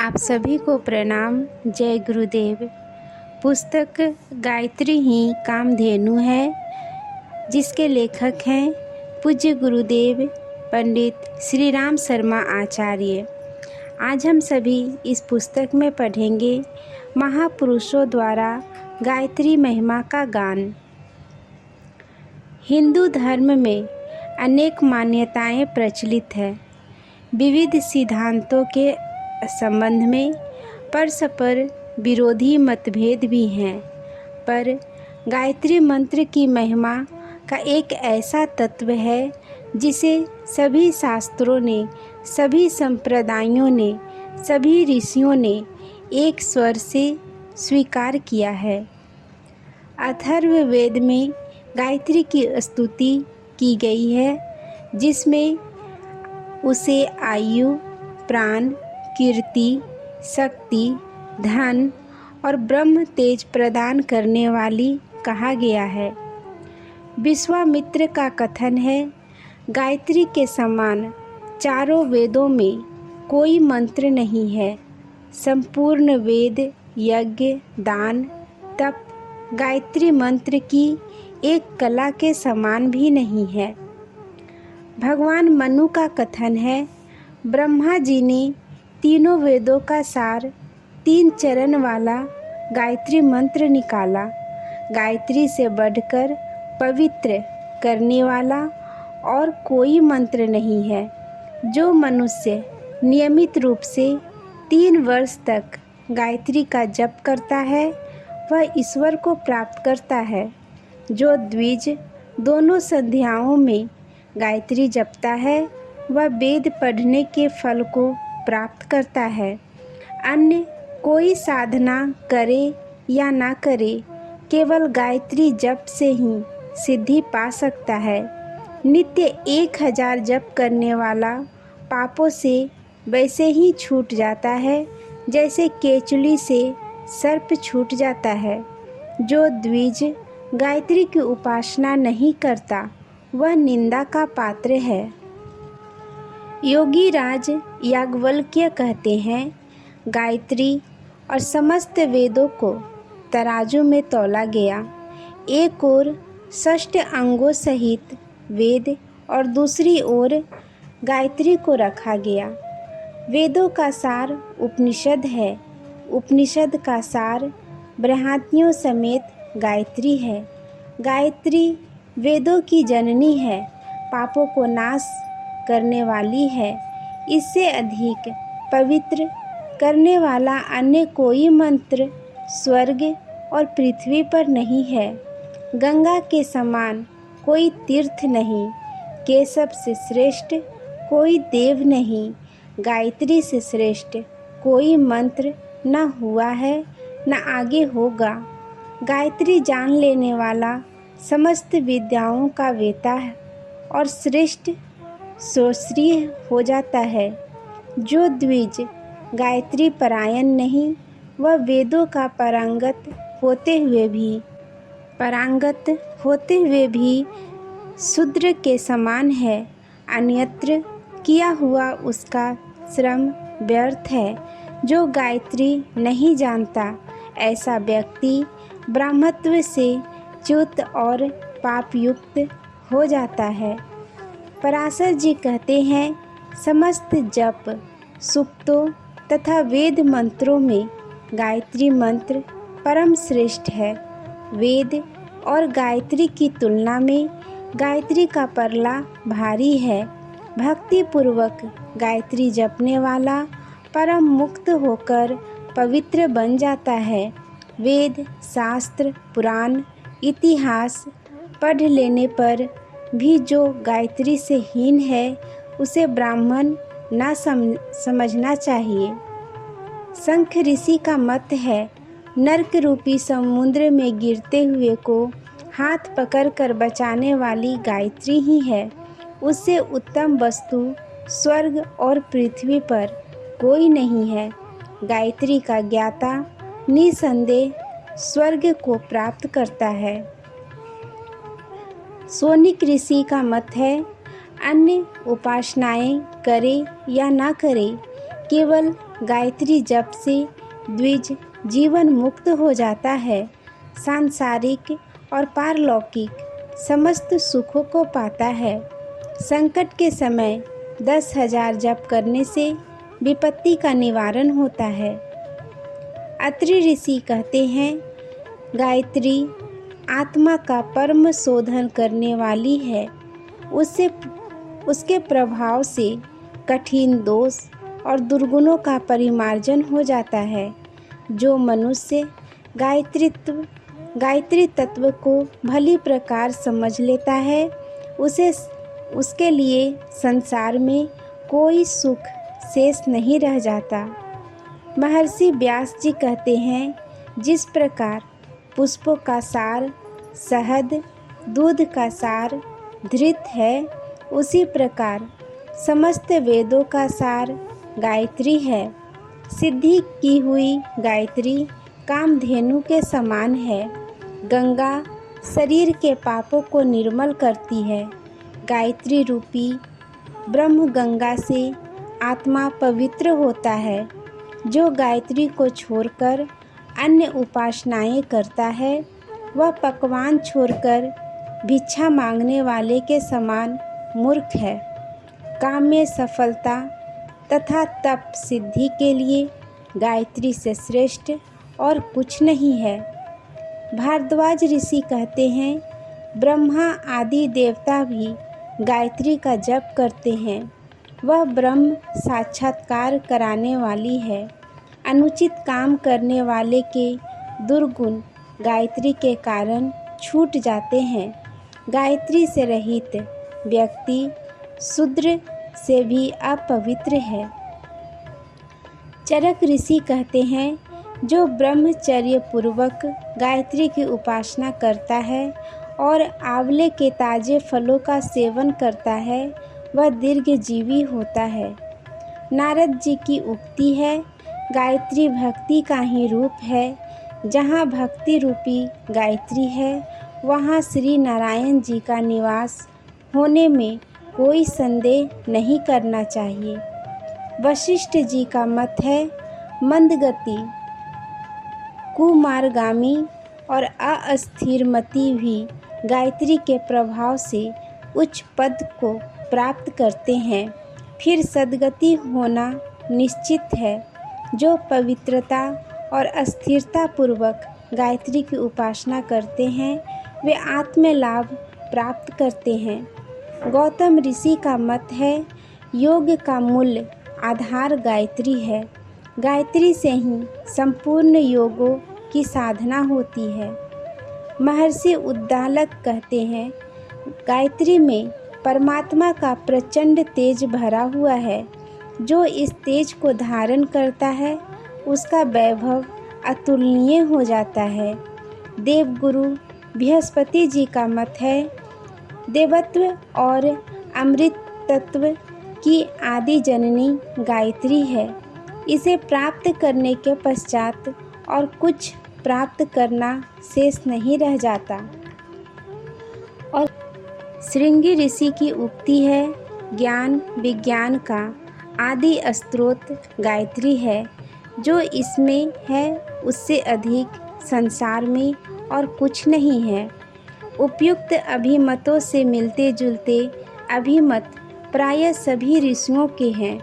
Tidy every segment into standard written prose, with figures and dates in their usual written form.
आप सभी को प्रणाम। जय गुरुदेव। पुस्तक गायत्री ही कामधेनु है, जिसके लेखक हैं पूज्य गुरुदेव पंडित श्री राम शर्मा आचार्य। आज हम सभी इस पुस्तक में पढ़ेंगे महापुरुषों द्वारा गायत्री महिमा का गान। हिंदू धर्म में अनेक मान्यताएं प्रचलित है। विविध सिद्धांतों के संबंध में परस्पर विरोधी मतभेद भी हैं, पर गायत्री मंत्र की महिमा का एक ऐसा तत्व है जिसे सभी शास्त्रों ने, सभी संप्रदायों ने, सभी ऋषियों ने एक स्वर से स्वीकार किया है। अथर्ववेद में गायत्री की स्तुति की गई है, जिसमें उसे आयु, प्राण, कीर्ति, शक्ति, धन और ब्रह्म तेज प्रदान करने वाली कहा गया है। विश्वामित्र का कथन है, गायत्री के समान चारों वेदों में कोई मंत्र नहीं है। संपूर्ण वेद, यज्ञ, दान, तप गायत्री मंत्र की एक कला के समान भी नहीं है। भगवान मनु का कथन है, ब्रह्मा जी ने तीनों वेदों का सार 3 चरण वाला गायत्री मंत्र निकाला। गायत्री से बढ़कर पवित्र करने वाला और कोई मंत्र नहीं है। जो मनुष्य नियमित रूप से 3 वर्ष तक गायत्री का जप करता है, वह ईश्वर को प्राप्त करता है। जो द्विज दोनों संध्याओं में गायत्री जपता है, वह वेद पढ़ने के फल को प्राप्त करता है। अन्य कोई साधना करे या ना करे, केवल गायत्री जप से ही सिद्धि पा सकता है। नित्य 1000 जप करने वाला पापों से वैसे ही छूट जाता है जैसे केचुली से सर्प छूट जाता है। जो द्विज गायत्री की उपासना नहीं करता, वह निंदा का पात्र है। योगी राज याज्ञवल्क्य कहते हैं, गायत्री और समस्त वेदों को तराजू में तौला गया। एक ओर 6 अंगों सहित वेद और दूसरी ओर गायत्री को रखा गया। वेदों का सार उपनिषद है, उपनिषद का सार बृहत्तियों समेत गायत्री है। गायत्री वेदों की जननी है, पापों को नाश करने वाली है। इससे अधिक पवित्र करने वाला अन्य कोई मंत्र स्वर्ग और पृथ्वी पर नहीं है। गंगा के समान कोई तीर्थ नहीं, केशव से श्रेष्ठ कोई देव नहीं, गायत्री से श्रेष्ठ कोई मंत्र न हुआ है न आगे होगा। गायत्री जान लेने वाला समस्त विद्याओं का वेता है और श्रेष्ठ श्रोत्रिय हो जाता है। जो द्विज गायत्री परायण नहीं, वह वेदों का पारंगत होते हुए भी शूद्र के समान है। अन्यत्र किया हुआ उसका श्रम व्यर्थ है। जो गायत्री नहीं जानता, ऐसा व्यक्ति ब्राह्मत्व से च्युत और पापयुक्त हो जाता है। पराशर जी कहते हैं, समस्त जप, सूक्तों तथा वेद मंत्रों में गायत्री मंत्र परम श्रेष्ठ है। वेद और गायत्री की तुलना में गायत्री का परला भारी है। भक्ति पूर्वक गायत्री जपने वाला परम मुक्त होकर पवित्र बन जाता है। वेद, शास्त्र, पुराण, इतिहास पढ़ लेने पर भी जो गायत्री से हीन है, उसे ब्राह्मण ना समझना चाहिए। शंख ऋषि का मत है, नरक रूपी समुद्र में गिरते हुए को हाथ पकड़कर बचाने वाली गायत्री ही है। उससे उत्तम वस्तु स्वर्ग और पृथ्वी पर कोई नहीं है। गायत्री का ज्ञाता निसंदेह स्वर्ग को प्राप्त करता है। सोनिक ऋषि का मत है, अन्य उपासनाएं करे या ना करे, केवल गायत्री जप से द्विज जीवन मुक्त हो जाता है, सांसारिक और पारलौकिक समस्त सुखों को पाता है। संकट के समय 10,000 जप करने से विपत्ति का निवारण होता है। अत्रि ऋषि कहते हैं, गायत्री आत्मा का परम शोधन करने वाली है। उसके प्रभाव से कठिन दोष और दुर्गुणों का परिमार्जन हो जाता है। जो मनुष्य गायत्री तत्व को भली प्रकार समझ लेता है, उसके लिए संसार में कोई सुख शेष नहीं रह जाता। महर्षि व्यास जी कहते हैं, जिस प्रकार पुष्पों का सार शहद, दूध का सार घृत है, उसी प्रकार समस्त वेदों का सार गायत्री है। सिद्धि की हुई गायत्री कामधेनु के समान है। गंगा शरीर के पापों को निर्मल करती है। गायत्री रूपी ब्रह्म गंगा से आत्मा पवित्र होता है। जो गायत्री को छोड़कर अन्य उपासनाएं करता है, वह पकवान छोड़कर भिक्षा मांगने वाले के समान मूर्ख है। काम में सफलता तथा तप सिद्धि के लिए गायत्री से श्रेष्ठ और कुछ नहीं है। भारद्वाज ऋषि कहते हैं, ब्रह्मा आदि देवता भी गायत्री का जप करते हैं। वह ब्रह्म साक्षात्कार कराने वाली है। अनुचित काम करने वाले के दुर्गुण गायत्री के कारण छूट जाते हैं। गायत्री से रहित व्यक्ति शूद्र से भी अपवित्र है। चरक ऋषि कहते हैं, जो ब्रह्मचर्य पूर्वक गायत्री की उपासना करता है और आंवले के ताजे फलों का सेवन करता है, वह दीर्घजीवी होता है। नारद जी की उक्ति है, गायत्री भक्ति का ही रूप है। जहाँ भक्ति रूपी गायत्री है, वहाँ श्री नारायण जी का निवास होने में कोई संदेह नहीं करना चाहिए। वशिष्ठ जी का मत है, मंदगति, कुमार्गामी और अस्थिरमति भी गायत्री के प्रभाव से उच्च पद को प्राप्त करते हैं। फिर सद्गति होना निश्चित है। जो पवित्रता और अस्थिरता पूर्वक गायत्री की उपासना करते हैं, वे आत्मलाभ प्राप्त करते हैं। गौतम ऋषि का मत है, योग का मूल आधार गायत्री है। गायत्री से ही संपूर्ण योगों की साधना होती है। महर्षि उद्दालक कहते हैं, गायत्री में परमात्मा का प्रचंड तेज भरा हुआ है। जो इस तेज को धारण करता है, उसका वैभव अतुलनीय हो जाता है। देवगुरु बृहस्पति जी का मत है, देवत्व और अमृत तत्व की आदि जननी गायत्री है। इसे प्राप्त करने के पश्चात और कुछ प्राप्त करना शेष नहीं रह जाता। और श्रृंगी ऋषि की उक्ति है, ज्ञान विज्ञान का आदि स्रोत गायत्री है। जो इसमें है, उससे अधिक संसार में और कुछ नहीं है। उपयुक्त अभिमतों से मिलते जुलते अभिमत प्रायः सभी ऋषियों के हैं।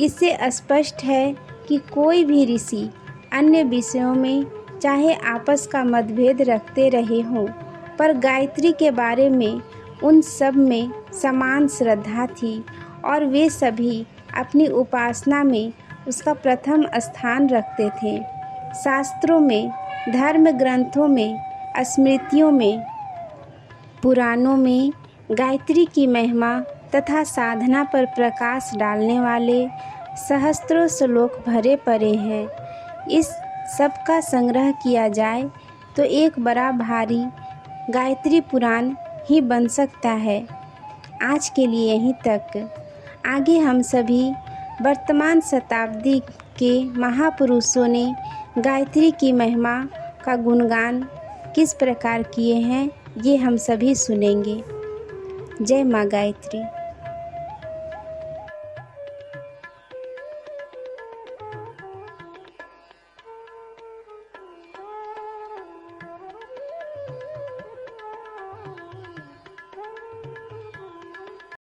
इससे स्पष्ट है कि कोई भी ऋषि अन्य विषयों में चाहे आपस का मतभेद रखते रहे हों, पर गायत्री के बारे में उन सब में समान श्रद्धा थी और वे सभी अपनी उपासना में उसका प्रथम स्थान रखते थे। शास्त्रों में, धर्म ग्रंथों में, स्मृतियों में, पुराणों में गायत्री की महिमा तथा साधना पर प्रकाश डालने वाले सहस्त्रों श्लोक भरे पड़े हैं। इस सब का संग्रह किया जाए तो एक बड़ा भारी गायत्री पुराण ही बन सकता है। आज के लिए यहीं तक। आगे हम सभी वर्तमान शताब्दी के महापुरुषों ने गायत्री की महिमा का गुणगान किस प्रकार किए हैं, ये हम सभी सुनेंगे। जय माँ गायत्री।